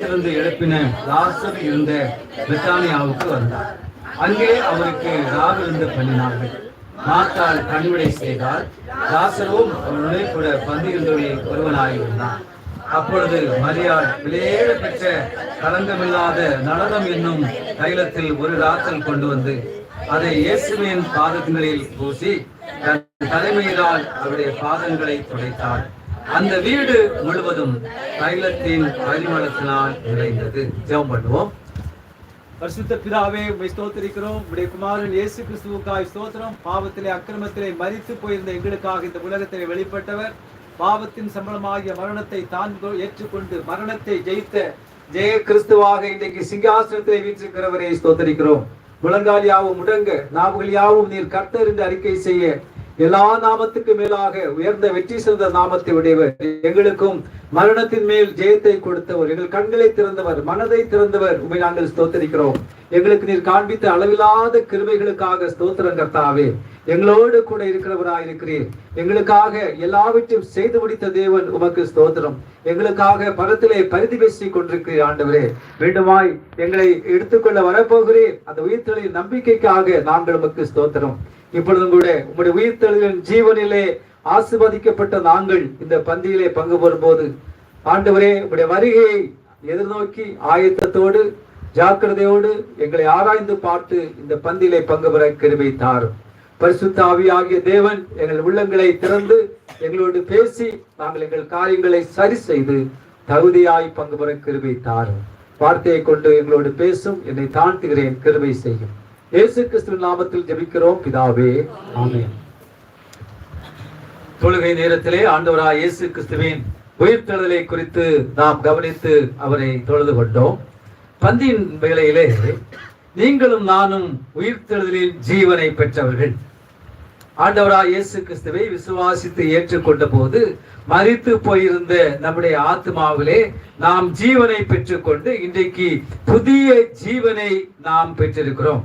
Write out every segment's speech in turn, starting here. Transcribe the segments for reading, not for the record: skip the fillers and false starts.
இருந்து எழுப்பின லாசர் இருந்த பெத்தானியாவுக்கு வந்தார். அங்கே அவருக்கு ராவிருந்து பண்ணினார்கள். மாத்தாள் கண்விடை செய்தால் லாசரும் அவருடைய கூட பந்தியிருந்தவர்களில் ஒருவனாயிருந்தான். அப்பொழுது மரியாள் விலையேற பெற்ற கலங்கமில்லாத நடனம் என்னும் தைலத்தில் ஒரு ராத்தல் கொண்டு வந்து அதை இயேசுவின் பாதங்களில் பூசி தன் தலைமையினால் அவருடைய பாதங்களை துடைத்தாள். அந்த வீடு முழுவதும் தைலத்தின் பரிமளத்தினால் நிறைந்தது. ஜெபம் பண்ணுவோம். பரிசுத்த பிதாவே, உம்மை ஸ்தோத்திரிக்கிறோம். உம்முடைய குமாரன் இயேசு கிறிஸ்துவுக்காய் ஸ்தோத்திரம். பாவத்திலே அக்கிரமத்திலே மரித்து போயிருந்த எங்களுக்காக இந்த உலகத்திலே வெளிப்பட்டவர். பாவத்தின் சம்பளமாகிய மரணத்தை தான் ஏற்றுக்கொண்டு மரணத்தை ஜெயித்த ஜெய கிறிஸ்துவாக இன்றைக்கு சிங்காசனத்திலே வீற்றிருக்கிறவரை ஸ்தோத்திரிக்கிறோம். முழங்கால் யாவும் முடங்க, நாவுகள் யாவும் நீர் கர்த்தர் என்று அறிக்கை செய்ய, எல்லா நாமத்துக்கு மேலாக உயர்ந்த வெற்றி சிறந்த நாமத்தை உடையவர், எங்களுக்கும் மரணத்தின் மேல் ஜெயத்தை கொடுத்தவர், எங்கள் கண்களை திறந்தவர், மனதை திறந்தவர், உண்மை நாங்கள் ஸ்தோத்தரிக்கிறோம். எங்களுக்கு நீர் காண்பித்த அளவில்லாத கிருபைகளுக்காக ஸ்தோத்திரம் கர்த்தாவே. எங்களோடு கூட இருக்கிறவராய் இருக்கிறீர். எங்களுக்காக எல்லாவற்றையும் செய்து முடித்த தேவன் உமக்கு ஸ்தோத்திரம். எங்களுக்காக பரத்திலே பரிதி பேசிக் கொண்டிருக்கிறீர் ஆண்டவரே. மீண்டுமாய் எங்களை எடுத்துக்கொள்ள வரப்போகிறீர். அந்த உயிர்த்தெழுதலின் நம்பிக்கைக்காக நாங்கள் உமக்கு ஸ்தோத்திரம். இப்பொழுதும் கூட உங்களுடைய உயிர்த்தெழுதலின் ஜீவனிலே ஆசீர்வதிக்கப்பட்ட நாங்கள் இந்த பந்தியிலே பங்கு பெறும்போது ஆண்டவரே, உங்களுடைய வருகையை எதிர்நோக்கி ஆயத்தத்தோடு ஜாக்கிரதையோடு எங்களை ஆராய்ந்து பார்த்து இந்த பந்தியிலே பங்கு பெற கிருபை தாரும். பரிசுத்த ஆவியாகிய தேவன் எங்கள் உள்ளங்களை திறந்து எங்களோடு பேசி நாங்கள் எங்கள் காரியங்களை சரி செய்து தகுதியாய் பங்கு பெற கிருபை தாரும். வார்த்தையை கொண்டு எங்களோடு பேசும். என்னை தாழ்த்துகிறேன், கிருபை செய்யும். இயேசு கிறிஸ்துவின் நாமத்தில் ஜெபிக்கிறோம் பிதாவே, ஆமென். தொழுகை நேரத்திலே ஆண்டவராய் இயேசு கிறிஸ்துவின் உயிர்த்தெழுதலை குறித்து நாம் கவனித்து அவரை தொழுது கொண்டோம். பந்தியின் வேளையிலே நீங்களும் நானும் உயிர்த்தெழுதலில் ஜீவனை பெற்றவர்கள். ஆண்டவராய் இயேசு கிறிஸ்துவை விசுவாசித்து ஏற்றுக்கொண்ட போது மரித்து போயிருந்த நம்முடைய ஆத்மாவிலே நாம் ஜீவனை பெற்றுக்கொண்டு இன்றைக்கு புதிய ஜீவனை நாம் பெற்றிருக்கிறோம்.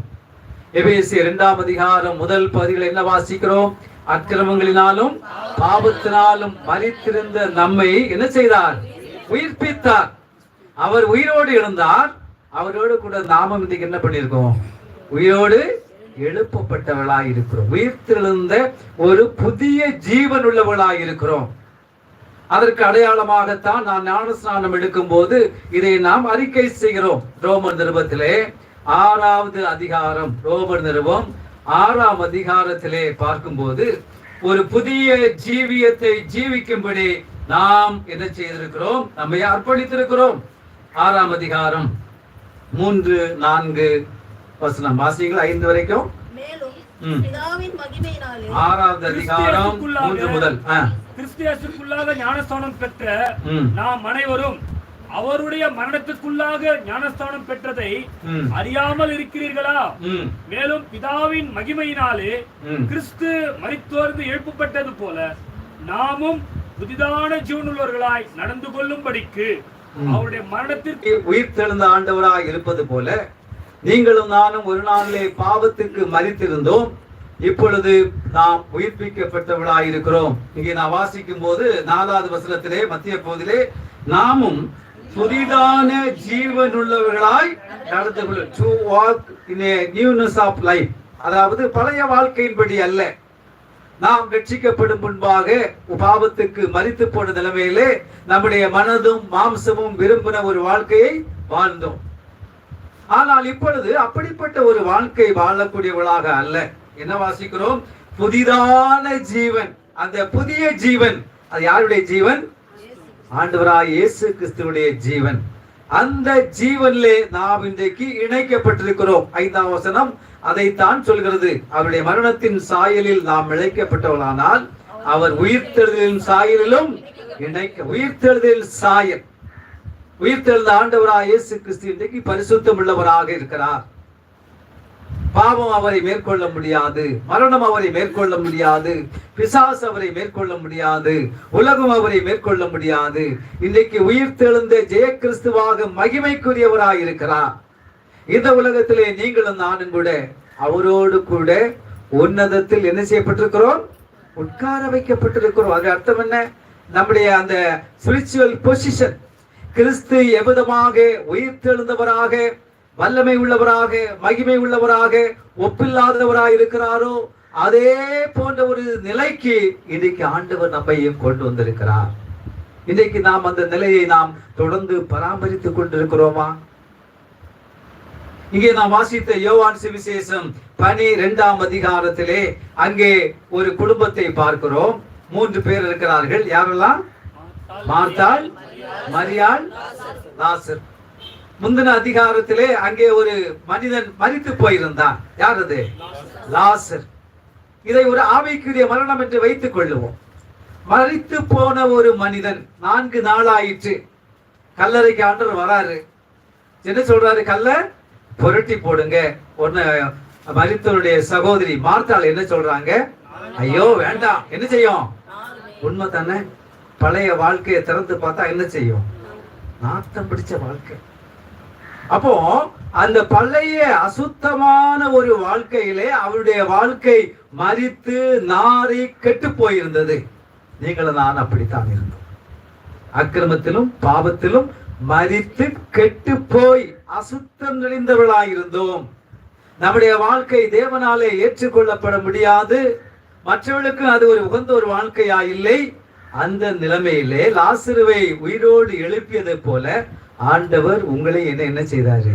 எபேசியர் 2ஆம் அதிகாரம் முதல் பகுதியில் என்ன வாசிக்கிறோம்? அக்கிரமங்களினாலும் பாவத்தினாலும் மரித்திருந்த நம்மை என்ன செய்தார்? உயிர்ப்பித்தார். அவர் உயிரோடு இருந்தார். அவரோடு கூட நாமும் இன்றைக்கு என்ன பண்ணியிருக்கோம்? உயிரோடு எழுப்பப்பட்டவர்களாய் இருக்கிறோம். உயிர்த்தெழுந்த ஒரு புதிய ஜீவன் உள்ளவர்களாய் இருக்கிறோம். அதற்கு அடையாளமாகத்தான் நான் ஞானஸ்நானம் எடுக்கும் போது இதை நாம் அறிக்கை செய்கிறோம். ரோமர் நிருபத்திலே 6வது அதிகாரம், ரோமர் நிருபம் 6ஆம் அதிகாரத்திலே பார்க்கும்போது ஒரு புதிய ஜீவியத்தை ஜீவிக்கும்படி நாம் என்ன செய்திருக்கிறோம்? நம்மை அர்ப்பணித்திருக்கிறோம். 6ஆம் அதிகாரம் 3, 4 வசனம் வாசிங்களா? 5 வரைக்கும். 6வது அதிகாரம் 3 முதல். கிறிஸ்துவுக்குள்ளாக ஞானஸ்தானம் பெற்ற நாம் அனைவரும் அவருடைய மரணத்துக்குள்ளாக ஞானஸ்தானம் பெற்றதை அறியாமல் இருக்கிறீர்களா? மேலும் பிதாவின் மகிமையினாலே கிறிஸ்து மரித்தோர்ந்து எழுப்பப்பட்டது போல நாமும் புதிதான ஜீவனுள்ளவர்களாய் நடந்து கொள்ளும்படிக்கு அவருடைய மரணத்திற்கு உயிர்த்தெழுந்த ஆண்டவராய் இருப்பது போல நீங்களும் நானும் ஒரு நாளிலே பாவத்துக்கு மரித்திருந்தோம். இப்பொழுது நாம் உயிர்ப்பிக்கப்பட்டவர்களாய் இருக்கிறோம். இங்கே நான் வாசிக்கும் போது 4வது வசனத்திலே மத்திய பகுதியிலே நாமும் புதிதான ஜீவனுள்ளவர்களாய் நடந்து கொள்ள, to walk in a newness of life, அதாவது பழைய வாழ்க்கையின்படி அல்ல. நாம் ரட்சிக்கப்படும் முன்பாக பாவத்துக்கு மரித்து போன நிலைமையிலே நம்முடைய மனதும் மாம்சமும் விரும்பின ஒரு வாழ்க்கையை வாழ்ந்தோம். ஆனால் இப்பொழுது அப்படிப்பட்ட ஒரு வாழ்க்கை வாழக்கூடியவர்களாக அல்ல. என்ன வாசிக்கிறோம்? புதிதான ஜீவன். அந்த புதிய ஜீவன் அது யாருடைய ஜீவன்? ஆண்டவராய் இயேசு கிறிஸ்துவுடைய ஜீவன். அந்த ஜீவனிலே நாம் இன்றைக்கு இணைக்கப்பட்டிருக்கிறோம். 5ஆம் வசனம் அதைத்தான் சொல்கிறது. அவருடைய மரணத்தின் சாயலில் நாம் இழைக்கப்பட்டவர்களானால் அவர் உயிர்த்தெழுதலின் சாயலிலும் உயிர்த்தெழுதலில் சாயல். உயிர்த்தெழுந்த ஆண்டவராய் இயேசு கிறிஸ்து இன்றைக்கு பரிசுத்தம் உள்ளவராக இருக்கிறார். பாவம் அவரை மேற்கொள்ள முடியாது, மரணம் அவரை மேற்கொள்ள முடியாது, பிசாசு அவரை மேற்கொள்ள முடியாது, உலகம் அவரை மேற்கொள்ள முடியாது. இன்றைக்கு உயிர்த்தெழுந்த ஜெய கிறிஸ்துவாக மகிமைக்குரியவராய் இருக்கிறார். இந்த உலகத்திலே நீங்களும் நானும் கூட அவரோடு கூட உன்னதத்தில் என்ன செய்யப்பட்டிருக்கிறோம்? உட்கார வைக்கப்பட்டிருக்கிறோம். அது அர்த்தம் என்ன? நம்முடைய அந்த ஸ்பிரிச்சுவல் பொசிஷன், கிறிஸ்து எவ்விதமாக உயிர்த்தெழுந்தவராக, வல்லமை உள்ளவராக, மகிமை உள்ளவராக, ஒப்பில்லாதவராக இருக்கிறாரோ அதே போன்ற ஒரு நிலைக்கு இன்றைக்கு ஆண்டவர் நம்மையும் கொண்டு வந்திருக்கிறார். இன்றைக்கு நாம் அந்த நிலையை நாம் தொடர்ந்து பராமரித்துக் கொண்டிருக்கிறோமா? இங்கே நாம் வாசித்த யோவான் சுவிசேஷம் 12ஆம் அதிகாரத்திலே அங்கே ஒரு குடும்பத்தை பார்க்கிறோம். 3 பேர் இருக்கிறார்கள். யாரெல்லாம்? மார்த்தாள், மரியாள், லாசர். முந்தின அதிகாரத்திலே அங்கே ஒரு மனிதன் மரித்து போயிருந்தான். யார் அது? லாசர். இதை ஒரு ஆவிக்குரிய மரணம் என்று வைத்துக் கொள்ளுவோம். மரித்து போன ஒரு மனிதன் 4 நாளாயிற்று. கல்லறைக்கு ஆண்டவர் வராரு. என்ன சொல்றாரு? கல்ல புரட்டி போடுங்க. ஒன்னு மரித்தவருடைய சகோதரி மார்த்தாள் என்ன சொல்றாங்க? ஐயோ வேண்டாம். என்ன செய்யும்? உண்மை தானே. பழைய வாழ்க்கையை திறந்து பார்த்தா என்ன செய்யும்? நாட்டம் பிடிச்ச வாழ்க்கை. அப்போ அந்த பழைய அசுத்தமான ஒரு வாழ்க்கையிலே அவருடைய வாழ்க்கை மரித்து நாரி கெட்டு போயிருந்தது. நீங்களும் நான் அப்படித்தான் இருந்தோம். அக்கிரமத்திலும் பாவத்திலும் மரித்து கெட்டு போய் அசுத்தம் நிறைந்தவர்களாயிருந்தோம். நம்முடைய வாழ்க்கை தேவனாலே ஏற்றுக்கொள்ளப்பட முடியாது. மற்றவர்களுக்கு அது ஒரு உகந்த ஒரு வாழ்க்கையா இல்லை. அந்த நிலைமையிலே லாசருவை உயிரோடு எழுப்பியதை போல ஆண்டவர் உங்களை என்ன செய்தாரு?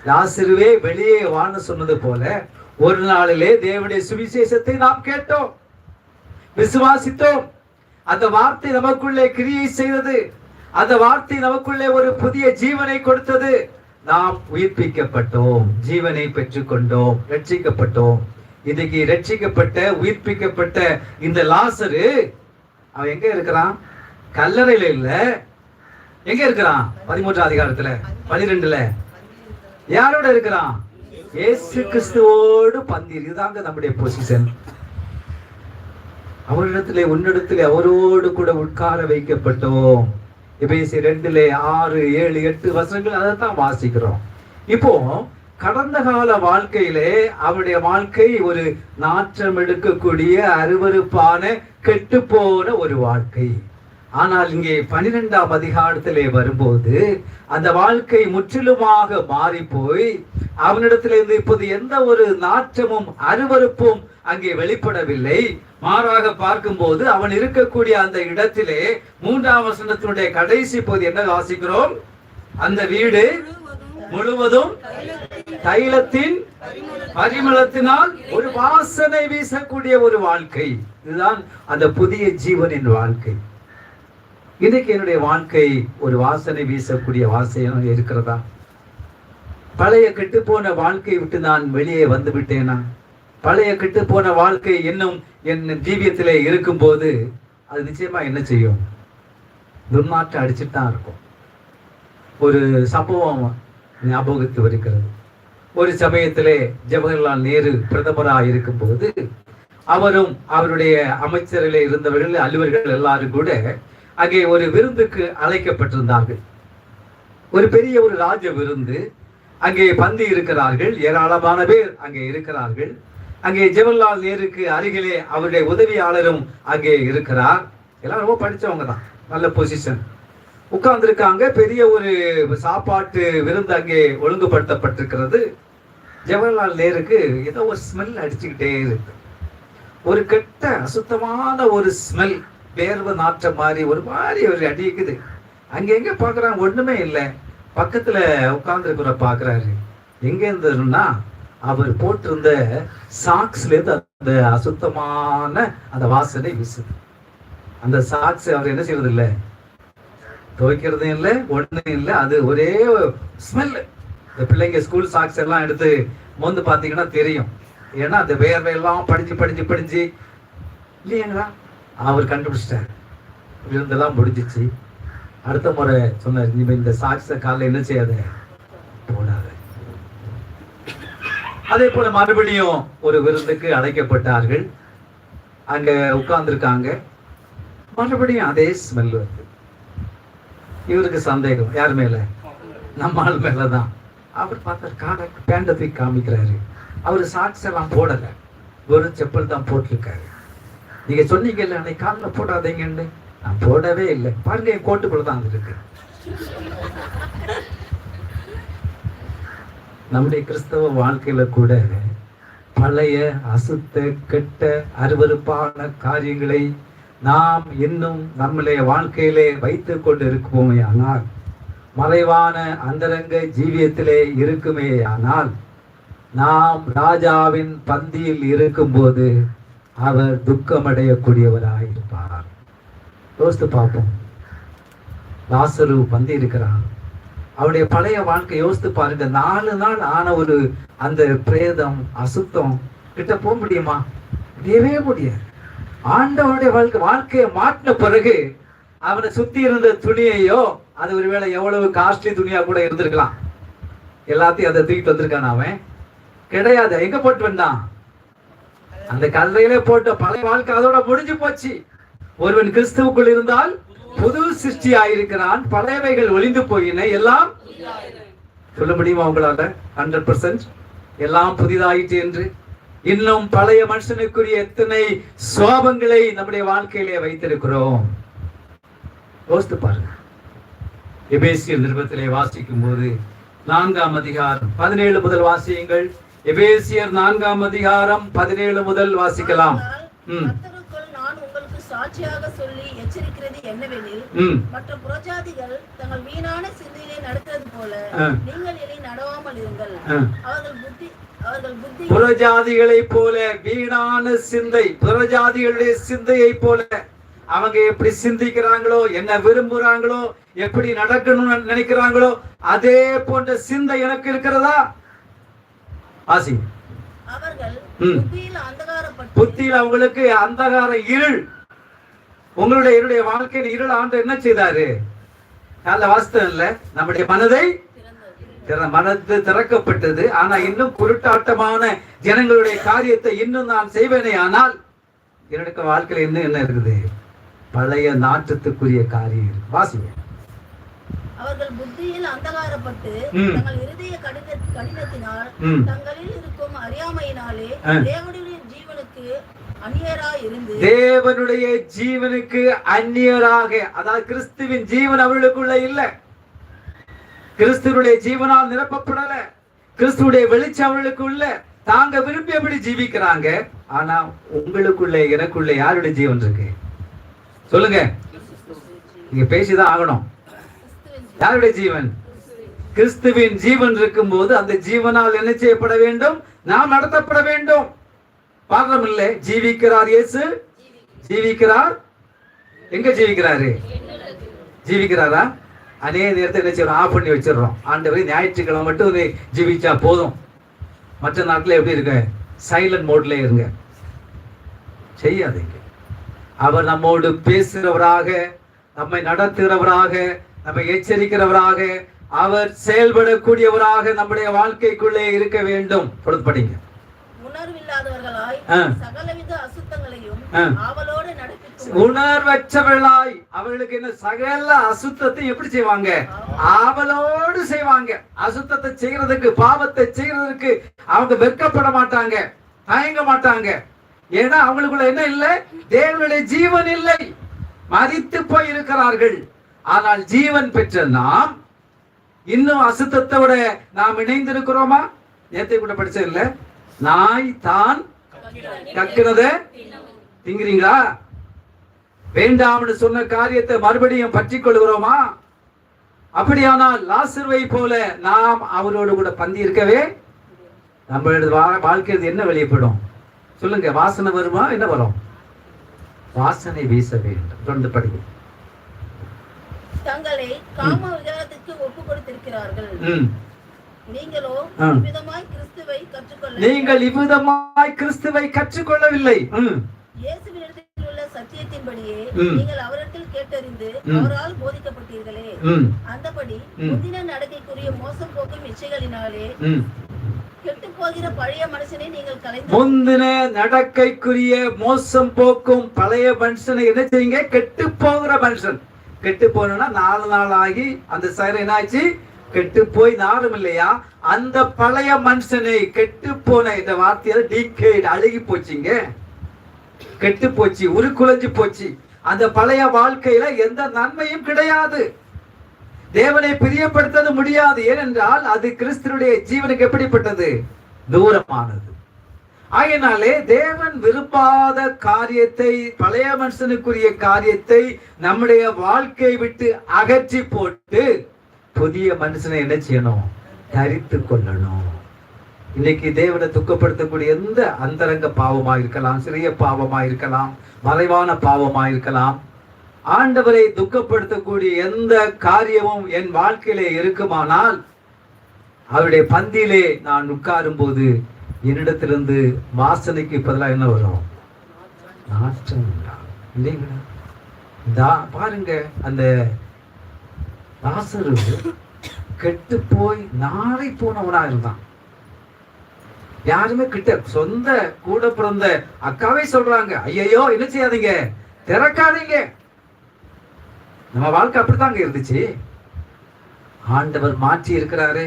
லாசருவே வெளியே வாழ சொன்னது போல ஒரு நாளிலே தேவனுடைய சுவிசேஷத்தை நாம் கேட்டோம், விசுவாசித்தோம். அந்த வார்த்தை நமக்குள்ளே கிரியை செய்தது. அந்த வார்த்தை நமக்குள்ளே ஒரு புதிய ஜீவனை கொடுத்தது. நாம் உயிர்ப்பிக்கப்பட்டோம், ஜீவனை பெற்றுக்கொண்டோம், ரட்சிக்கப்பட்டோம். இன்னைக்கு ரட்சிக்கப்பட்ட உயிர்ப்பிக்கப்பட்ட இந்த லாசரு அவன் எங்க இருக்கிறான்? கல்லறையில இல்ல. எங்க இருக்கிறான்? 13ஆம் அதிகாரத்துல 12ல யாரோட இருக்கிறான்? இயேசு கிறிஸ்துவோடு பந்தியில். இதுதாங்க நம்முடைய பொசிஷன். அவரிடத்திலே உன்னிடத்திலே அவரோடு கூட உட்கார வைக்கப்பட்டோம். எபேசியர் 2:6, 7, 8 வசனங்கள் அதைத்தான் வாசிக்கிறோம். இப்போ கடந்த கால வாழ்க்கையிலே அவருடைய வாழ்க்கை ஒரு நாற்றம் எடுக்கக்கூடிய அருவருப்பான கெட்டு போன ஒரு வாழ்க்கை. ஆனால் இங்கே 12ஆம் அதிகாரத்திலே வரும்போது அந்த வாழ்க்கை முற்றிலுமாக மாறி போய் அவனிடத்திலிருந்து இப்போது எந்த ஒரு நாற்றமும் அருவருப்பும் அங்கே வெளிப்படவில்லை. மாறாக பார்க்கும்போது அவன் இருக்கக்கூடிய அந்த இடத்திலே 3ஆம் வசனத்தினுடைய கடைசி பகுதி என்ன வாசிக்கிறோம்? அந்த வீடு முழுவதும் தைலத்தின் பரிமளத்தினால் ஒரு வாசனை வீசக்கூடிய ஒரு வாழ்க்கை. இதுதான் அந்த புதிய ஜீவனின் வாழ்க்கை. இன்னைக்கு என்னுடைய வாழ்க்கை ஒரு வாசனை வீசக்கூடிய வாசனை இருக்கிறதா? பழைய கெட்டு போன வாழ்க்கையை விட்டு நான் வெளியே வந்து விட்டேனா? பழைய கெட்டு போன வாழ்க்கை இன்னும் என் ஜீவியத்திலே இருக்கும் போது அது நிச்சயமா என்ன செய்யும்? துர்நாற்றம் அடிச்சுட்டு தான் இருக்கும். ஒரு சம்பவம் ஞாபகத்து வருகிறது. ஒரு சமயத்திலே ஜவஹர்லால் நேரு பிரதமராக இருக்கும் போது அவரும் அவருடைய அமைச்சரிலே இருந்தவர்கள் அலுவலர்கள் எல்லாரும் கூட அங்கே ஒரு விருந்துக்கு அழைக்கப்பட்டிருந்தார்கள். ஒரு பெரிய ஒரு ராஜ விருந்து. அங்கே பந்தி இருக்கிறார்கள். ஏராளமான பேர் அங்கே இருக்கிறார்கள். அங்கே ஜவஹர்லால் நேருக்கு அருகிலே அவருடைய உதவியாளரும் அங்கே இருக்கிறார். எல்லாம் ரொம்ப படிச்சவங்க தான், நல்ல பொசிஷன். உட்கார்ந்துருக்காங்க. பெரிய ஒரு சாப்பாட்டு விருந்து அங்கே ஒழுங்குபடுத்தப்பட்டிருக்கிறது. ஜவஹர்லால் நேருக்கு ஏதோ ஒரு ஸ்மெல் அடிச்சுக்கிட்டே இருக்கு. ஒரு கெட்ட அசுத்தமான ஒரு ஸ்மெல், வேர்வை நாற்றம் மாதிரி ஒரு அடிக்குது. அங்கெங்க பார்க்குறாங்க, ஒண்ணுமே இல்லை. பக்கத்துல உட்கார்ந்துருக்கிற பார்க்குறாரு. எங்க இருந்ததுன்னா அவர் போட்டிருந்த சாக்ஸ்ல இருந்து அந்த அசுத்தமான அந்த வாசனை வீசுது. அந்த சாக்ஸ் அவர் என்ன செய்யறது இல்லை, துவைக்கிறதும் இல்லை, ஒண்ணும் இல்லை. அது ஒரே ஸ்மெல். இந்த பிள்ளைங்க ஸ்கூல் சாக்ஸ் எல்லாம் எடுத்து மோந்து பார்த்தீங்கன்னா தெரியும். ஏன்னா அந்த வேர்வையெல்லாம் படிஞ்சு இல்லையாங்களா? அவர் கண்டுபிடிச்சிட்டார். விருந்தெல்லாம் முடிஞ்சிச்சு. அடுத்த முறை சொன்னார், நீ இந்த சாக்ஸை காலைல என்ன செய்யாத, போடாத. அதே போல மறுபடியும் ஒரு விருந்துக்கு அழைக்கப்பட்டார்கள். அங்க உட்கார்ந்துருக்காங்க. மறுபடியும் அதே ஸ்மெல் வருது. இவருக்கு சந்தேகம் யார் மேல? நம்ம ஆள் மேலதான். அவர் பார்த்தார், பேண்ட தூக்கி காமிக்கிறாரு. அவரு சாக்ஸ் எல்லாம் போடல, வெறும் செப்பல் தான் போட்டிருக்காரு. நீங்க சொன்னீங்கல்ல அன்னைக்கு காலில் போடாதீங்கன்னு, நான் போடவே இல்லை. பாருங்க, என் கோட்டுக்குள்ள தான் இருக்கு. நம்முடைய கிறிஸ்தவ வாழ்க்கையில கூட பழைய அசுத்த கெட்ட அருவருப்பான காரியங்களை நாம் இன்னும் நம்முடைய வாழ்க்கையிலே வைத்துக் கொண்டு இருக்குமே ஆனால், மறைவான அந்தரங்க ஜீவியத்திலே இருக்குமே ஆனால், நாம் ராஜாவின் பந்தியில் இருக்கும்போது அவர் துக்கமடையக்கூடியவராயிருப்பார். யோசித்து பார்ப்போம். லாசரு பந்தி இருக்கிறான். அவருடைய பழைய வாழ்க்கை யோசித்து பாருங்க. 4 நாள் ஆன ஒரு அந்த பிரேதம் அசுத்தம் கிட்ட போக முடியுமா? முடியவே முடியாது. ஆண்டவருடைய வாழ்க்கையை மாற்றின பிறகு அவனை சுத்தி இருந்த துணியையோ, அது ஒருவேளை எவ்வளவு காஸ்ட்லி துணியா கூட இருந்திருக்கலாம், எல்லாத்தையும் அதை தூக்கிட்டு வந்திருக்கான். அவன் கிடையாது. எங்க போட்டு வந்தான்? அந்த கல்லையிலே போட்ட பழைய வாழ்க்கை அதோட முடிஞ்சு போச்சு. ஒருவன் கிறிஸ்துவுக்குள் இருந்தால் புது சிருஷ்டி ஆயிருக்கிறான், பழையவைகள் ஒளிந்து போயின, எல்லாம் சொல்ல முடியுமா உங்களால 100% எல்லாம் புதிதாயிற்று என்று? இன்னும் பழைய மனுஷனுக்குரிய எத்தனை சுவாபங்களை நம்முடைய வாழ்க்கையிலே வைத்திருக்கிறோம். யோசித்து பாருங்க. எபேசியர் நிருபத்திலே வாசிக்கும் போது 4ஆம் அதிகாரம் 17 முதல் வாசியுங்கள். எபேசியர் 4ஆம் அதிகாரம் 17 முதல் வாசிக்கலாம். நான் உங்களுக்கு சாட்சியாக சொல்லி எச்சரிக்கிறது என்னவெனில், மற்ற புறஜாதிகள் தங்கள் வீணான சிந்தையிலே நடக்கிறது போல நீங்கள் இனி நடவாமல் இருங்கள். அவர்கள் புத்தி புறஜாதிகளை போல வீணான சிந்தை, புறஜாதிகளுடைய சிந்தையை போல அவங்க எப்படி சிந்திக்கிறாங்களோ, என்ன விரும்புறாங்களோ, எப்படி நடக்கணும்னு நினைக்கிறாங்களோ, அதே போன்ற சிந்தை எனக்கு இருக்கிறதா? ஆசி அவர்கள் புத்தியில் அவங்களுக்கு அந்தகார இருள். உங்களுடைய என்னுடைய வாழ்க்கையில் இருள் ஆண்டு என்ன செய்தாரு? வாஸ்தவம் இல்ல, நம்முடைய மனது திறக்கப்பட்டது. ஆனா இன்னும் குருட்டாட்டமான ஜனங்களுடைய காரியத்தை இன்னும் நான் செய்வேனே ஆனால், என்னுடைய வாழ்க்கையில் இன்னும் என்ன இருக்குது? பழைய நாட்டத்துக்குரிய காரியம். வாசிங்க. அவர்கள் புத்தியில் அந்தகாரப்பட்டு தங்கள் இருதய கடினத்தினால் தங்களில் இருக்கும் அறியாமையினாலே தேவனுடைய ஜீவனுக்கு அந்நியராய் இருந்து, தேவனுடைய ஜீவனுக்கு அந்நியராக, அதாவது கிறிஸ்துவின் ஜீவன் அவர்களுக்குள்ள இல்ல, கிறிஸ்துவுடைய ஜீவனால் நிரப்பப்படல, கிறிஸ்துவுடைய வெளிச்சம் அவர்களுக்கு உள்ள, தாங்க விரும்பியபடி ஜீவிக்கிறாங்க. ஆனா உங்களுக்குள்ள எனக்குள்ள யாருடைய ஜீவன் இருக்கு? சொல்லுங்க. நீங்க பேசிதான் ஆகணும். யாருடைய ஜீவன்? கிறிஸ்துவின் ஜீவன் இருக்கும் போது அந்த ஜீவனால் என்ன செய்யப்பட வேண்டும்? நாம் நடத்தப்பட வேண்டும். பாரம் இல்லை. ஜீவிக்கிறார் இயேசு, ஜீவிக்கிறார். எங்க ஜீவிக்கிறாரு? ஜீவிக்கிறாரா? அநேக நேரத்தை என்ன செய்யறோம்? ஆஃப் பண்ணி வச்சிடறோம். ஆண்டவரே ஞாயிற்றுக்கிழமை மட்டும் ஜீவிச்சா போதும், மற்ற நாட்டில் எப்படி இருக்க? சைலண்ட் மோட்ல இருங்க. செய்யாதீங்க. அவர் நம்மோடு பேசுகிறவராக, நம்மை நடத்துகிறவராக, நம்மை எச்சரிக்கிறவராக, அவர் செயல்படக்கூடியவராக நம்முடைய வாழ்க்கைக்குள்ளே இருக்க வேண்டும். படிங்க. உணர்வில்லாதவர்களாய் சகலவித அசுத்தங்களையும் ஆவலோடு நடப்பிக்கும். உணர்வற்றவர்களாய் அவர்களுக்கு என்ன சகல அசுத்தத்தை எப்படி செய்வாங்க? ஆவலோடு செய்வாங்க. அசுத்தத்தை செய்யறதுக்கு, பாவத்தை செய்யறதுக்கு அவங்க வெட்கப்பட மாட்டாங்க, தயங்க மாட்டாங்க. ஏன்னா அவங்களுக்குள்ள என்ன இல்லை? தேவனுடைய ஜீவன் இல்லை, மரித்து போய் இருக்கிறார்கள். ஆனால் ஜீவன் பெற்ற நாம் இன்னும் அசுத்தத்தோட நாம் இணைந்திருக்கிறோமா? நேற்றை கூட படிச்ச இல்ல, நாய் தான் கக்கினத திங்கிறீங்களா? வேண்டாம்னு சொன்ன காரியத்தை மறுபடியும் பற்றி கொள்கிறோமா? அப்படியானால் லாசருவை போல நாம் அவரோடு கூட பந்தி இருக்கவே நம்மளோட வாழ்க்கையில் என்ன வெளியப்படும்? சொல்லுங்க. வாசனை வருமா? என்ன வரும்? வாசனை வீச வேண்டும். தொடர்ந்து படிங்க. தங்களை காம விகாரத்துக்கு ஒப்பு கொடுத்திருக்கிறார்கள். நீங்கள் இவ்விதமாய் கிறிஸ்துவை கற்றுக்கொள்ளவில்லை. இயேசுவினிடத்தில் உள்ள சத்தியத்தின்படியே நீங்கள் அவரிடத்தில் கேட்டறிந்து அவரால் போதிக்கப்பட்டீர்களே, அந்தபடி முந்தின நடக்கைக்குரிய மோசம் போக்கும் இச்சைகளினாலே கெட்டு போகிற பழைய மனுஷனை நீங்கள் கலைந்து, முந்தின நடக்கைக்குரிய மோசம் போக்கும் பழைய மனுஷனை என்ன செய்யுங்க? கெட்டு போகிற மனுஷன். கெட்டு போனா 4 நாள் ஆகி அந்த சைரம் என்னாச்சு? கெட்டு போய் நாரும் இல்லையா? அந்த பழைய மனுஷனை, கெட்டு போன இந்த வார்த்தையால டீகேட், அழுகி போச்சுங்க, கெட்டு போச்சு, உருக்குலைஞ்சு போச்சு. அந்த பழைய வாழ்க்கையில எந்த நன்மையும் கிடையாது. தேவனை பிரியப்படுத்த முடியாது. ஏனென்றால் அது கிறிஸ்துவுடைய ஜீவனுக்கு எப்படிப்பட்டது? தூரமானது. ஆகையினாலே தேவன் விரும்பாத காரியத்தை, பழைய மனுஷனுக்குரிய காரியத்தை நம்முடைய வாழ்க்கை விட்டு அகற்றி போட்டு புதிய மனுஷனை என்ன செய்யணும்? தரித்து கொள்ளணும். இன்னைக்கு தேவனை துக்கப்படுத்தக்கூடிய எந்த அந்தரங்க பாவமா இருக்கலாம், சிறிய பாவமா இருக்கலாம், மறைவான பாவமா இருக்கலாம், ஆண்டவரை துக்கப்படுத்தக்கூடிய எந்த காரியமும் என் வாழ்க்கையிலே இருக்குமானால் அவருடைய பந்தியிலே நான் உட்காரும் போது என்னிடத்திலிருந்து வாசனைக்கு பதிலாக என்ன வரும்? நாற்றம் இல்லைங்களா? பாருங்க, அந்த லாசரு கெட்டு போய் நாளை போனவனா இருந்தான். யாருமே கிட்ட, சொந்த கூட பிறந்த அக்காவே சொல்றாங்க, ஐயோ என்ன செய்யாதீங்க, திறக்காதீங்க. நம்ம வாழ்க்கை அப்படித்தாங்க இருந்துச்சு. ஆண்டவர் மாற்றி இருக்கிறாரு.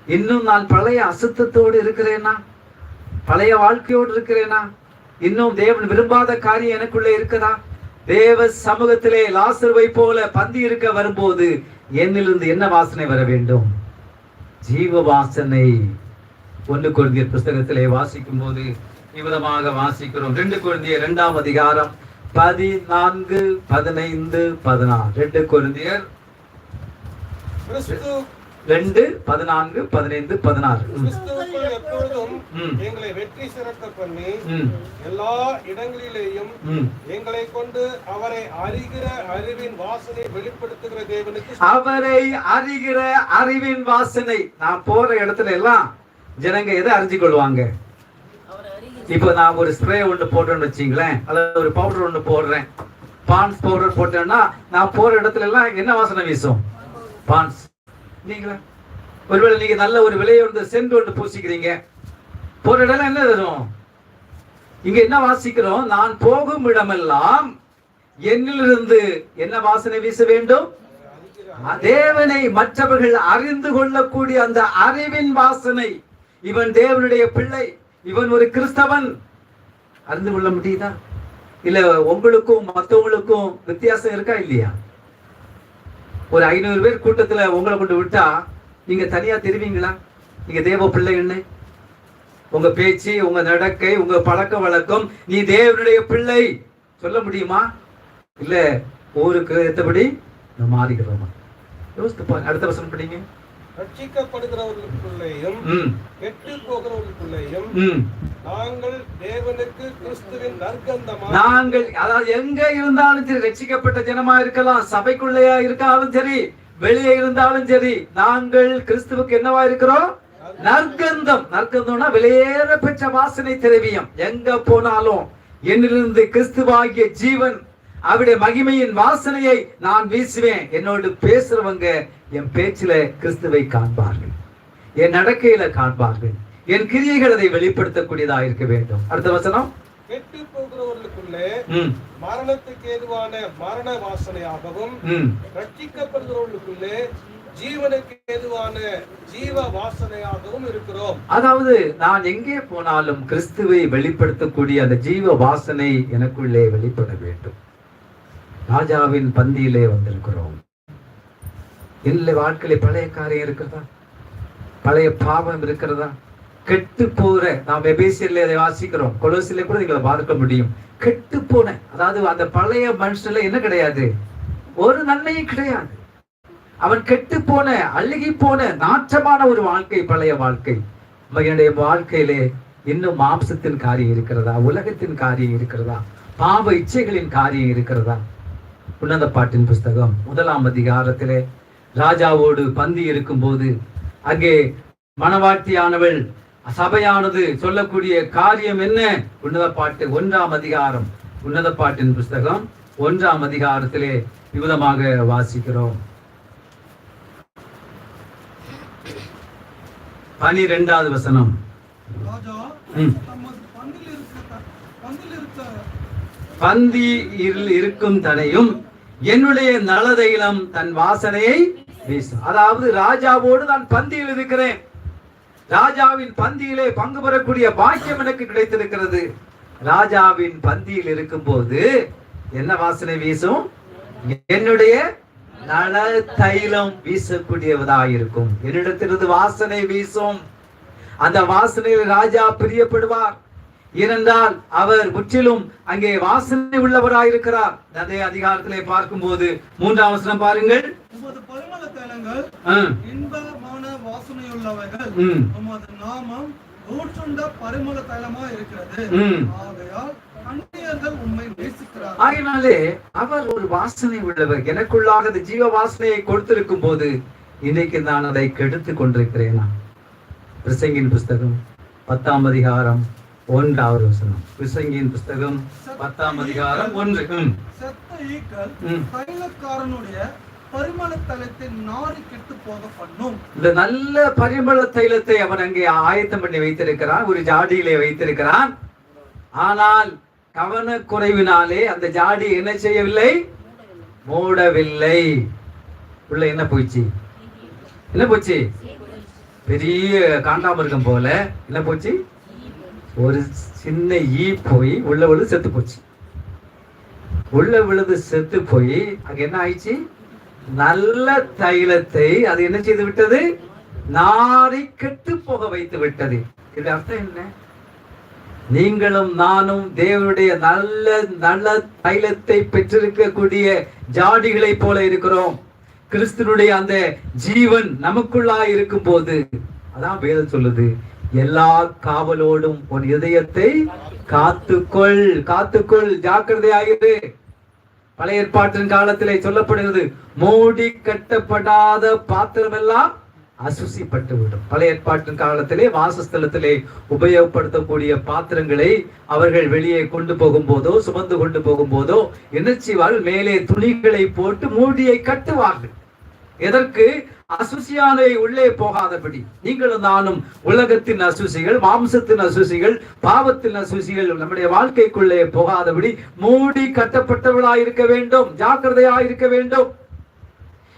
இன்னும் நான் பழைய அசுத்தத்தோடு இருக்கிறேனா? பழைய வாழ்க்கையோடு இருக்கிறேனா? இன்னும் தேவன் விரும்பாத காரியம் எனக்குள்ளே இருக்குதா? தேவ சமூகத்திலே லாசருவை போல பந்தி இருக்க வரும்போது என்னிலிருந்து என்ன வாசனை வர வேண்டும்? ஜீவ வாசனை. 1 கொரிந்தியர் புஸ்தகத்திலே வாசிக்கும் போது இவ்விதமாக வாசிக்கிறோம். 2 கொரிந்தியர் 2ஆம் அதிகாரம் 14, 15, 16. 2 கொரிந்தியர் 2, 14, 15, 16. எப்பொழுதும் எங்களை வெற்றி சிறக்க பண்ணி எல்லா இடங்களிலேயும் எங்களை கொண்டு அவரை அறிகிற அறிவின் வாசனை வெளிப்படுத்துகிற தேவனுக்கு, அவரை அறிகிற அறிவின் வாசனை. நான் போற இடத்துல எல்லாம் ஜனங்க எதை அறிஞ்சு கொள்வாங்க? இப்ப நான் ஒரு ஸ்ப்ரே ஒன்று போடுறேன்னு வச்சுங்களேன், அல்லது ஒரு பவுடர் ஒன்று போடுறேன், பான்ஸ் பவுடர் போட்டேன்னா நான் போற இடத்துல எல்லாம் என்ன வாசனை வீசும்? பான்ஸ். நீங்களா ஒருவேளை நீங்க நல்ல ஒரு விலையை வந்து சென்று ஒன்று பூசிக்கிறீங்க, போற இடம் என்ன தரும்? இங்க என்ன வாசிக்கிறோம்? நான் போகும் இடமெல்லாம் என்னிலிருந்து என்ன வாசனை வீச வேண்டும்? தேவனை மற்றவர்கள் அறிந்து கொள்ளக்கூடிய அந்த அறிவின் வாசனை. இவன் தேவனுடைய பிள்ளை, இவன் ஒரு கிறிஸ்தவன். அறிந்து கொள்ள முடியுதா? இல்ல உங்களுக்கும் மற்றவங்களுக்கும் வித்தியாசம் இருக்கா இல்லையா? ஒரு 500 பேர் கூட்டத்துல உங்களை கொண்டு விட்டா நீங்க தனியா தெரிவீங்களா? நீங்க தேவ பிள்ளைன்னு உங்க பேச்சு, உங்க நடக்கை, உங்க பழக்க வழக்கம், நீ தேவனுடைய பிள்ளை சொல்ல முடியுமா? இல்ல ஊருக்கு ஏற்றபடி மாறிக்கிறோமா? யோசித்து பாருங்க. அடுத்த வசனம் படிங்க. ரட்சிக்கப்படுகிறவர்களுக்குள்ளேயும் கெட்டு போகிறவர்களுக்குள்ளேயும் நாங்கள் தேவனுக்கு கிறிஸ்துவின் நற்கந்தமா, நாங்கள் அதாவது எங்க இருந்தாலும் சரி, ரட்சிக்கப்பட்ட ஜனமா இருக்கலாம், சபைக்குள்ளேயா இருக்காலும் சரி, வெளியே இருந்தாலும் சரி, நாங்கள் கிறிஸ்துவுக்கு என்னவா இருக்கிறோம்? நற்கந்தம். நற்கந்தம்னா வெளியேற பெற்ற வாசனை திரவியம். எங்க போனாலும் என்னிலிருந்து கிறிஸ்துவாகிய ஜீவன், அவருடைய மகிமையின் வாசனையை நான் வீசுவேன். என்னோடு பேசுறவங்க என் பேச்சில கிறிஸ்துவை காண்பார்கள், என் நடக்கையில காண்பார்கள், என் கிரியைகள் அதை வெளிப்படுத்தக்கூடியதா இருக்க வேண்டும். அடுத்த வசனம். கெட்டு போகிறவர்களுக்குள்ளே மரணத்துக்கு ஏதுவான மரண வாசனையாகவும், ரட்சிக்கப்படுகிறவர்களுக்குள்ளே ஜீவனுக்கு ஏதுவான ஜீவ வாசனையாகவும் இருக்கிறோம். அதாவது நான் எங்கே போனாலும் கிறிஸ்துவை வெளிப்படுத்தக்கூடிய அந்த ஜீவ வாசனை எனக்குள்ளே வெளிப்பட வேண்டும். ராஜாவின் பந்தியிலே வந்திருக்கிறோம். இல்லை வாழ்க்கையில பழைய காரியம் இருக்கிறதா? பழைய பாவம் இருக்கிறதா? கெட்டு போற, நாம் எபேசியர்ல அதை வாசிக்கிறோம், கொலோசியில கூட நீங்க பார்க்க முடியும். கெட்டு போன, அதாவது அந்த பழைய மனுஷன்ல என்ன கிடையாது? ஒரு நன்மையும் கிடையாது. அவன் கெட்டு போன, அழுகி போன, நாற்றமான ஒரு வாழ்க்கை, பழைய வாழ்க்கை. என்னுடைய வாழ்க்கையிலே இன்னும் மாம்சத்தின் காரியம் இருக்கிறதா? உலகத்தின் காரியம் இருக்கிறதா? பாவ இச்சைகளின் காரியம் இருக்கிறதா? உன்னத பாட்டின் புஸ்தகம் 1ஆம் அதிகாரத்திலே ராஜாவோடு பந்தி இருக்கும் போது அங்கே மணவாட்டியானவள், சபையானது சொல்லக்கூடிய காரியம் என்ன? உன்னத பாட்டு 1ஆம் அதிகாரம், உன்னத பாட்டின் புஸ்தகம் 1ஆம் அதிகாரத்திலே விதமாக வாசிக்கிறோம். 12வது வசனம். பந்தியில் இருக்கும் தனையும் என்னுடைய நலதையிலம் தன் வாசனையை வீசும். அதாவது ராஜாவோடு நான் பந்தியில் இருக்கிறேன், ராஜாவின் பந்தியிலே பங்கு பெறக்கூடிய பாக்கியம் எனக்கு கிடைத்திருக்கிறது. ராஜாவின் பந்தியில் இருக்கும் போது என்ன வாசனை வீசும்? என்னுடைய நல தைலம் வீசக்கூடியவதாயிருக்கும். என்னிடத்திலிருந்து வாசனை வீசும். அந்த வாசனையில் ராஜா பிரியப்படுவார். ஏனென்றால் அவர் முற்றிலும் அங்கே வாசனை உள்ளவராயிருக்கிறார். அதே அதிகாரத்திலே பார்க்கும்போது 3ஆம் வசனம் பாருங்கள். உமது பரிமள தைலங்கள் இன்பமான வாசனையுள்ளவைகள், உமது நாமம் ஊற்றுண்ட பரிமள தைலமா இருக்கிறது. ஆகையால் அந்நியர்கள் உம்மை நேசிக்கிறார்கள். ஆகையினாலே அவர் ஒரு வாசனை உள்ளவர். எனக்குள்ளாக அந்த ஜீவ வாசனையை கொடுத்திருக்கும் போது இன்னைக்கு நான் அதை கெடுத்து கொண்டிருக்கிறேனா? பிரசங்கின் புஸ்தகம் 10ஆம் அதிகாரம் 1வது வசனம். பிரசங்கின் புஸ்தகம் 10ஆம் அதிகாரம் 1. செத்த ஈக்கள் தைலக்காரனுடைய பரிமள தைலத்தை நாரி கெட்டு போக பண்ணும். இந்த நல்ல பரிமள தைலத்தை அவன் அங்கே ஆயத்தம் பண்ணி வைத்திருக்கிறான், ஒரு ஜாடியிலே வைத்திருக்கிறான். ஆனால் கவனக்குறைவினாலே அந்த ஜாடி என்ன செய்யவில்லை? மூடவில்லை. உள்ள என்ன போச்சு? என்ன போச்சு? பெரிய காண்டாமிருகம் போல என்ன போச்சு? ஒரு சின்ன ஈ போய் உள்ள விழுது செத்து போச்சு. உள்ள விழுது செத்து போய் அங்க என்ன ஆயிடுச்சு? நல்ல தைலத்தை அது என்ன செய்து விட்டது? நாரி கெட்டு போக வைத்து விட்டது. இது அர்த்தம் என்ன? நீங்களும் நானும் தேவனுடைய நல்ல நல்ல தைலத்தை பெற்றிருக்கக்கூடிய ஜாடிகளை போல இருக்கிறோம். கிறிஸ்துனுடைய அந்த ஜீவன் நமக்குள்ளாய் இருக்கும் போது அதான் வேதம் சொல்லுது, எல்லா காவலோடும் உன் இதயத்தை காத்துக்கொள், காத்துக்கொள், ஜாக்கிரதையாயிரு. பழைய ஏற்பாட்டின் காலத்திலே சொல்லப்படுகிறது, மூடி கட்டப்படாத பாத்திரம் எல்லாம் அசுசிப்பட்டு விடும். பழைய ஏற்பாட்டின் காலத்திலே வாசஸ்தலத்திலே உபயோகப்படுத்தக்கூடிய பாத்திரங்களை அவர்கள் வெளியே கொண்டு போகும் போதோ சுமந்து கொண்டு போகும் போதோ என்ன செய்வார்கள்? மேலே துணிகளை போட்டு மூடியை கட்டுவார்கள். எதற்கு? அசுசியானை உள்ளே போகாதபடி. நீங்களும் நானும் உலகத்தின் அசுசிகள், மாம்சத்தின் அசுசிகள், பாவத்தின் அசுசிகள் நம்முடைய வாழ்க்கைக்குள்ளே போகாதபடி மூடி கட்டப்பட்டவர்களாயிருக்க வேண்டும், ஜாக்கிரதையாயிருக்க வேண்டும்.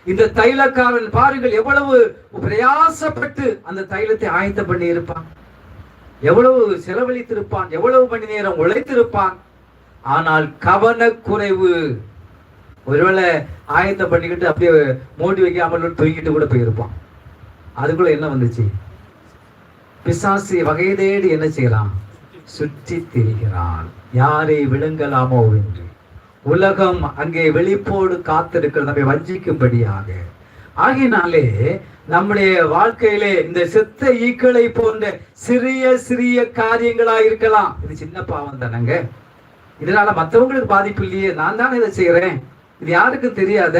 இந்த தைலக்காரன் பாருங்கள், எவ்வளவு பிரயாசப்பட்டு அந்த தைலத்தை ஆயத்தம் பண்ணி இருப்பான், எவ்வளவு செலவழித்திருப்பான், எவ்வளவு மணி நேரம் உழைத்திருப்பான். ஆனால் கவனக்குறைவு. ஒருவேளை ஆயத்தம் பண்ணிக்கிட்டு அப்படியே மூடி வைக்காமல் தூங்கிட்டு கூட போயிருப்பான். அதுக்குள்ள என்ன வந்துச்சு? பிசாசு வகை தேடி என்ன செய்யலாம்? சுற்றி திரிகிறான், யாரை விழுங்கலாமோ என்று. உலகம் அங்கே வெளிப்போடு காத்திருக்கிறது நம்மை வஞ்சிக்கும்படியாக. ஆகினாலே நம்முடைய வாழ்க்கையிலே இந்த செத்த ஈக்களை போன்ற சிறிய சிறிய காரியங்களா இருக்கலாம். இது சின்ன பாவம் தானங்க, இதனால மற்றவங்களுக்கு பாதிப்பு இல்லையே, நான் தானே இதை செய்யறேன், இது யாருக்கும் தெரியாத.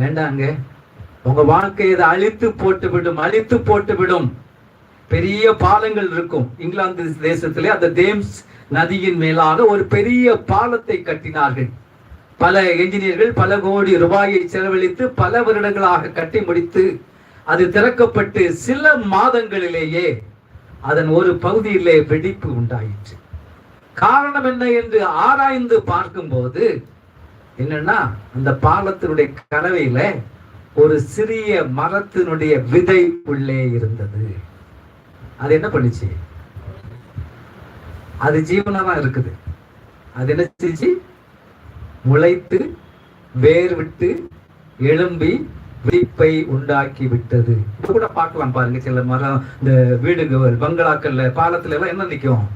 வேண்டாங்க, உங்க வாழ்க்கையை இதை அழித்து போட்டு விடும், அழித்து போட்டு விடும். பெரிய பாலங்கள் இருக்கும். இங்கிலாந்து தேசத்திலே அந்த தேம்ஸ் நதியின் மேலாக ஒரு பெரிய பாலத்தை கட்டினார்கள். பல என்ஜினியர்கள் பல கோடி ரூபாயை செலவழித்து பல வருடங்களாக கட்டி முடித்து அது திறக்கப்பட்டு சில மாதங்களிலேயே அதன் ஒரு பகுதியிலே வெடிப்பு உண்டாயிற்று. காரணம் என்ன என்று ஆராய்ந்து பார்க்கும்போது என்னன்னா, அந்த பாலத்தினுடைய கலவையில ஒரு சிறிய மரத்தினுடைய விதை உள்ளே இருந்தது. அது என்ன பண்ணுச்சு? அது ஜீவனாதான் இருக்குது. அது என்ன செஞ்சு? முளைத்து வேர் விட்டு எழும்பி வெடிப்பை உண்டாக்கி விட்டது. இப்ப கூட பார்க்கலாம் பாருங்க, சில மரம், இந்த வீடுகள், பங்களாக்கள்ல, பாலத்துல எல்லாம் என்ன நிக்கும்?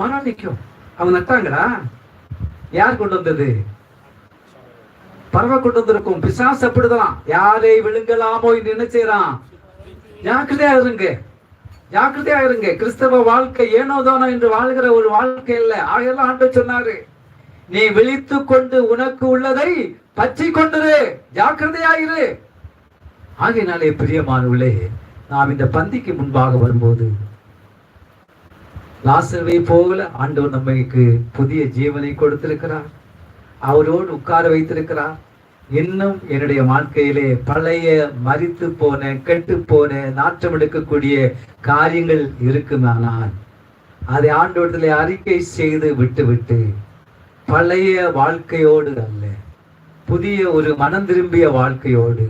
மரம் நிக்கும். அவங்க நட்டாங்களா? யார் கொண்டு வந்தது? பறவை கொண்டு வந்திருக்கும். பிசாசு அப்படிதான், யாரை விழுங்கலாமோ என்று என்ன செய்யறான்? ஜாக்கிரதையா இருங்க, ஜாக்கிரதையா இருங்க. கிறிஸ்தவ வாழ்க்கை ஏனோதானோ என்று வாழ்கிற ஒரு வாழ்க்கை இல்ல. ஆகையெல்லாம் ஆண்டவர் சொன்னாரு, நீ விழித்து கொண்டு உனக்கு உள்ளதை பற்றி கொண்டிரு, ஜாக்கிரதையாயிரு. ஆகையினாலே பிரியமானவர்களே, நாம் இந்த பந்திக்கு முன்பாக வரும்போது லாசருவை போல ஆண்டவர் நமக்கு புதிய ஜீவனை கொடுத்திருக்கிறார், அவரோடு உட்கார வைத்திருக்கிறார். இன்னும் என்னுடைய வாழ்க்கையிலே பழைய மரித்து போன, கெட்டு போன, நாற்றம் எடுக்கக்கூடிய காரியங்கள் இருக்குமானால் அதை ஆண்டவரிடத்திலே அறிக்கை செய்து விட்டு பழைய வாழ்க்கையோடு அல்ல, புதிய ஒரு மனம் திரும்பிய வாழ்க்கையோடு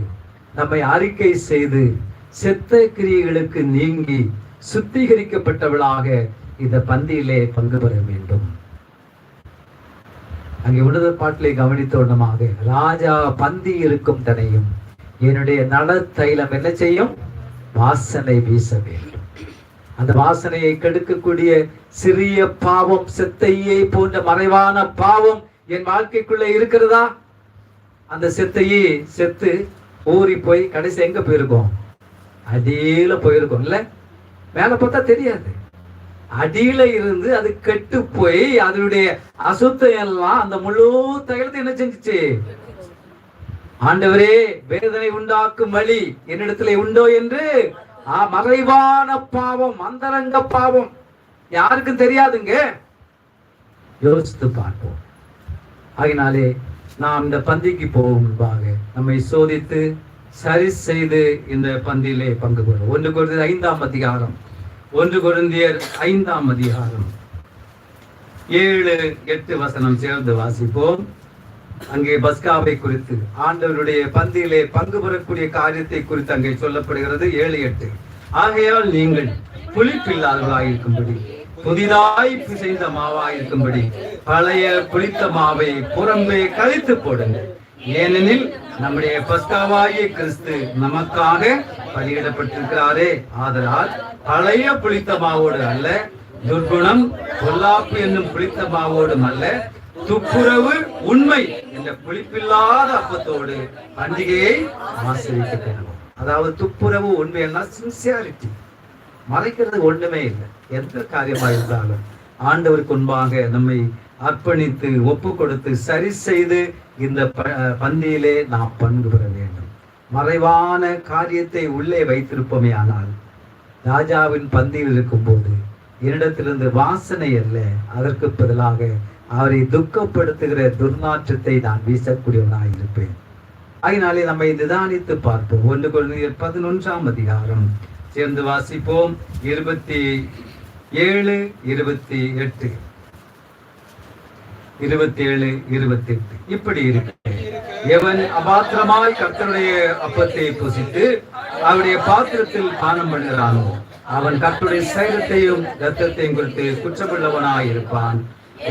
நம்மை அறிக்கை செய்து செத்த கிரியைகளுக்கு நீங்கி சுத்திகரிக்கப்பட்டவளாக இந்த பந்தியிலே பங்கு பெற வேண்டும். அங்கே உன்னத பாட்டிலே கவனித்த ஒண்ணமாக, ராஜா பந்தி இருக்கும் தனையும் என்னுடைய நலத்தைலம் என்ன செய்யும்? வாசனை வீச வேண்டும். அந்த வாசனையை கெடுக்கக்கூடிய சிறிய பாவம், செத்தையை போன்ற மறைவான பாவம் என் வாழ்க்கைக்குள்ள இருக்கிறதா? அந்த செத்தையே செத்து ஊறி போய் கடைசி எங்க போயிருக்கோம்? அடியில போயிருக்கோம் இல்ல? மேல பார்த்தா தெரியாது. அடியில இருந்து அது கெட்டு போய் அதனுடைய அசுத்தம் எல்லாம் அந்த முழு தைலத்தை என்ன செஞ்சுச்சு? ஆண்டவரே, வேதனை உண்டாக்கும் வழி என்னிடத்துல உண்டோ என்று மறைவான பாவம், அந்தரங்க பாவம் யாருக்கும் தெரியாதுங்க. யோசித்து பார்ப்போம். ஆகினாலே நாம் இந்த பந்திக்கு போகும் முன்பாக நம்மை சோதித்து சரி செய்து இந்த பந்தியிலே பங்கு கொள்வோம். 1 கொரிந்தியர் 5ஆம் அதிகாரம் 1 கொரிந்தியர் 5ஆம் அதிகாரம் 7-8 வசனம் சேர்ந்து வாசிப்போம். அங்கே பஸ்காவை குறித்து, ஆண்டவருடைய பந்தியிலே பங்கு பெறக்கூடிய காரியத்தை குறித்து அங்கே சொல்லப்படுகிறது. 7-8. ஆகையால் நீங்கள் புளிப்பில்லாதவர்களாயிருக்கும்படி, புதிதாய் பிசைந்த மாவாயிருக்கும்படி பழைய புளித்த மாவை புறம்பே கழித்து போடுங்கள். ஏனெனில் நம்முடைய பஸ்காவாகிய கிறிஸ்து நமக்காக பலியிடப்பட்டிருக்கிறாரே. ஆதலால் பழைய புளித்த மாவோடு அல்ல, துர்குணம் பொல்லாப்பு என்னும் புளித்த மாவோடும் அல்ல, துப்புரவு உண்மை என்ற புளிப்பில்லாத அப்பத்தோடு பண்டிகையை ஆசரிக்க. அதாவது துப்புரவு உண்மை என்ன? சின்சியாரிட்டி. மறைக்கிறது ஒண்ணுமே இல்லை. எந்த காரியமா இருந்தாலும் ஆண்டவருக்கு முன்பாக நம்மை அர்ப்பணித்து ஒப்பு கொடுத்து சரி செய்து இந்த பந்தியிலே நாம் பங்கு பெற வேண்டும். மறைவான காரியத்தை உள்ளே வைத்திருப்போமே ஆனால், ராஜாவின் பந்தியில் இருக்கும் போது என்னிடத்திலிருந்து வாசனை அல்ல, அதற்கு பதிலாக அவரை துக்கப்படுத்துகிற துர்நாற்றத்தை நான் வீசக்கூடியவனாய் இருப்பேன். அதனாலே நம்மை நிதானித்து பார்ப்போம். 1 கொரிந்தியர் 11ஆம் அதிகாரம் சேர்ந்து வாசிப்போம். 27-28 27-28 இப்படி இருக்கு. எவன் அபாத்திரமாய் கர்த்தருடைய அப்பத்தை புசித்து அவருடைய பாத்திரத்தில் பானம் பண்ணுகிறானோ அவன் கர்த்தருடைய சரீரத்தையும் இரத்தத்தையும் குறித்து குற்றமுள்ளவனாய் இருப்பான்.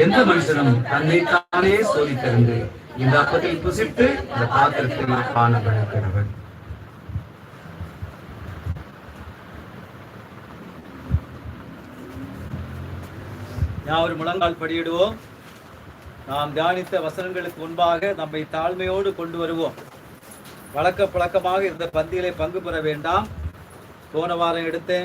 எந்த மனுஷனும் தன்னைத்தானே சோதித்தறிந்து இந்த அப்பத்தில் புசித்து இந்த பாத்திரத்தில் பானம் பண்ணுகிறவன். ஒரு முழங்கால் படியிடுவோம். நாம் தியானித்த வசனங்களுக்கு முன்பாக நம்மை தாழ்மையோடு கொண்டு வருவோம். வழக்கமாக இந்த பந்தியிலே பங்கு பெற வேண்டாம். போன வாரம் எடுத்தேன்.